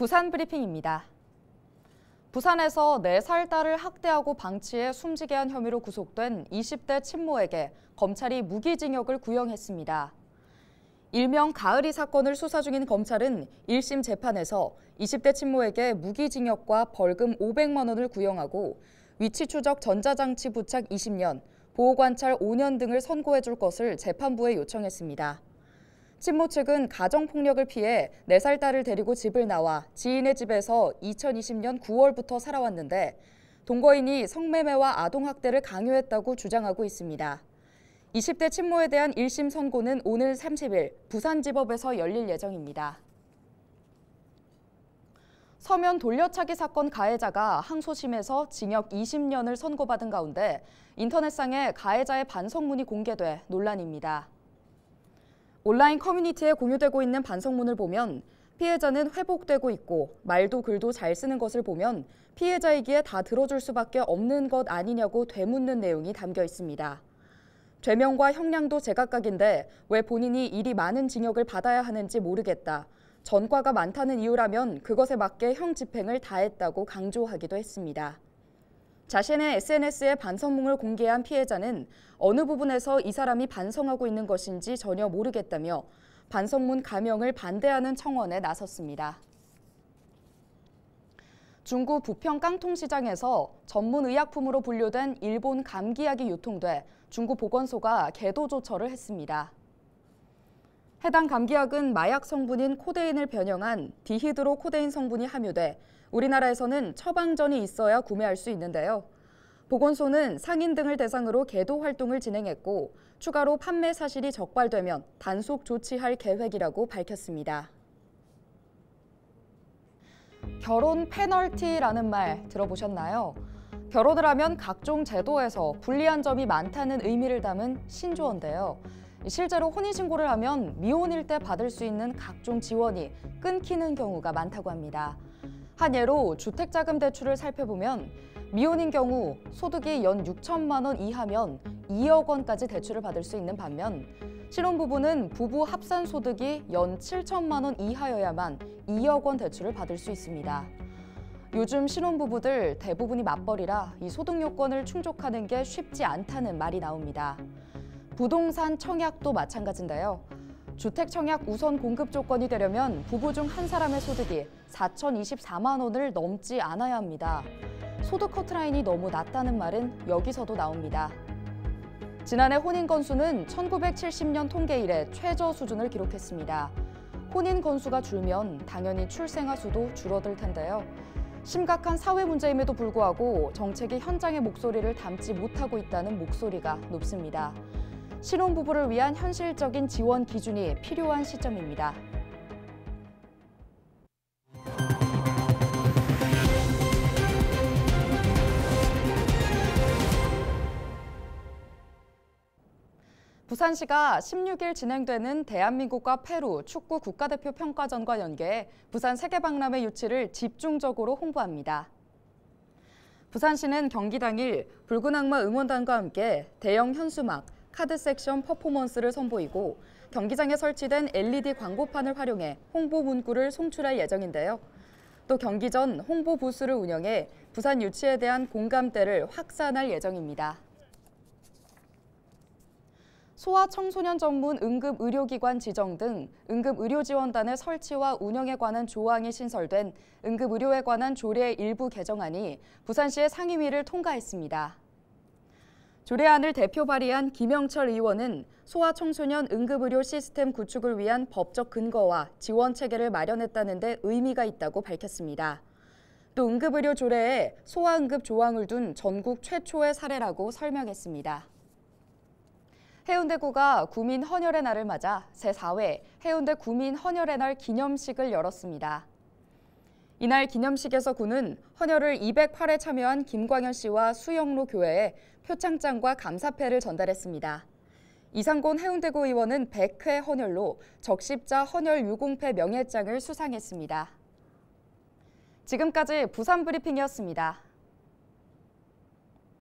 부산 브리핑입니다. 부산에서 4살 딸을 학대하고 방치해 숨지게 한 혐의로 구속된 20대 친모에게 검찰이 무기징역을 구형했습니다. 일명 가을이 사건을 수사 중인 검찰은 1심 재판에서 20대 친모에게 무기징역과 벌금 500만 원을 구형하고 위치 추적 전자장치 부착 20년, 보호관찰 5년 등을 선고해 줄 것을 재판부에 요청했습니다. 친모 측은 가정폭력을 피해 4살 딸을 데리고 집을 나와 지인의 집에서 2020년 9월부터 살아왔는데 동거인이 성매매와 아동학대를 강요했다고 주장하고 있습니다. 20대 친모에 대한 1심 선고는 오늘 30일 부산지법에서 열릴 예정입니다. 서면 돌려차기 사건 가해자가 항소심에서 징역 20년을 선고받은 가운데 인터넷상에 가해자의 반성문이 공개돼 논란입니다. 온라인 커뮤니티에 공유되고 있는 반성문을 보면 피해자는 회복되고 있고 말도 글도 잘 쓰는 것을 보면 피해자이기에 다 들어줄 수밖에 없는 것 아니냐고 되묻는 내용이 담겨 있습니다. 죄명과 형량도 제각각인데 왜 본인이 이리 많은 징역을 받아야 하는지 모르겠다. 전과가 많다는 이유라면 그것에 맞게 형 집행을 다했다고 강조하기도 했습니다. 자신의 SNS에 반성문을 공개한 피해자는 어느 부분에서 이 사람이 반성하고 있는 것인지 전혀 모르겠다며 반성문 가명을 반대하는 청원에 나섰습니다. 중구 부평 깡통시장에서 전문의약품으로 분류된 일본 감기약이 유통돼 중구보건소가 계도 조처를 했습니다. 해당 감기약은 마약 성분인 코데인을 변형한 디히드로코데인 성분이 함유돼 우리나라에서는 처방전이 있어야 구매할 수 있는데요. 보건소는 상인 등을 대상으로 계도 활동을 진행했고 추가로 판매 사실이 적발되면 단속 조치할 계획이라고 밝혔습니다. 결혼 페널티라는 말 들어보셨나요? 결혼을 하면 각종 제도에서 불리한 점이 많다는 의미를 담은 신조어인데요. 실제로 혼인신고를 하면 미혼일 때 받을 수 있는 각종 지원이 끊기는 경우가 많다고 합니다. 한 예로 주택자금 대출을 살펴보면 미혼인 경우 소득이 연 6천만 원 이하면 2억 원까지 대출을 받을 수 있는 반면 신혼부부는 부부 합산 소득이 연 7천만 원 이하여야만 2억 원 대출을 받을 수 있습니다. 요즘 신혼부부들 대부분이 맞벌이라 이 소득 요건을 충족하는 게 쉽지 않다는 말이 나옵니다. 부동산 청약도 마찬가지인데요. 주택 청약 우선 공급 조건이 되려면 부부 중 한 사람의 소득이 4,024만 원을 넘지 않아야 합니다. 소득 커트라인이 너무 낮다는 말은 여기서도 나옵니다. 지난해 혼인 건수는 1970년 통계 이래 최저 수준을 기록했습니다. 혼인 건수가 줄면 당연히 출생아 수도 줄어들 텐데요. 심각한 사회 문제임에도 불구하고 정책이 현장의 목소리를 담지 못하고 있다는 목소리가 높습니다. 신혼부부를 위한 현실적인 지원 기준이 필요한 시점입니다. 부산시가 16일 진행되는 대한민국과 페루 축구 국가대표 평가전과 연계해 부산 세계박람회 유치를 집중적으로 홍보합니다. 부산시는 경기 당일 붉은 악마 응원단과 함께 대형 현수막, 카드 섹션 퍼포먼스를 선보이고 경기장에 설치된 LED 광고판을 활용해 홍보 문구를 송출할 예정인데요. 또 경기 전 홍보 부스를 운영해 부산 유치에 대한 공감대를 확산할 예정입니다. 소아청소년 전문 응급의료기관 지정 등 응급의료지원단의 설치와 운영에 관한 조항이 신설된 응급의료에 관한 조례 일부 개정안이 부산시의 상임위를 통과했습니다. 조례안을 대표 발의한 김영철 의원은 소아청소년 응급의료 시스템 구축을 위한 법적 근거와 지원 체계를 마련했다는 데 의미가 있다고 밝혔습니다. 또 응급의료 조례에 소아응급 조항을 둔 전국 최초의 사례라고 설명했습니다. 해운대구가 구민 헌혈의 날을 맞아 제4회 해운대 구민 헌혈의 날 기념식을 열었습니다. 이날 기념식에서 구는 헌혈을 208회 참여한 김광현 씨와 수영로 교회에 표창장과 감사패를 전달했습니다. 이상곤 해운대구 의원은 100회 헌혈로 적십자 헌혈 유공패 명예장을 수상했습니다. 지금까지 부산 브리핑이었습니다.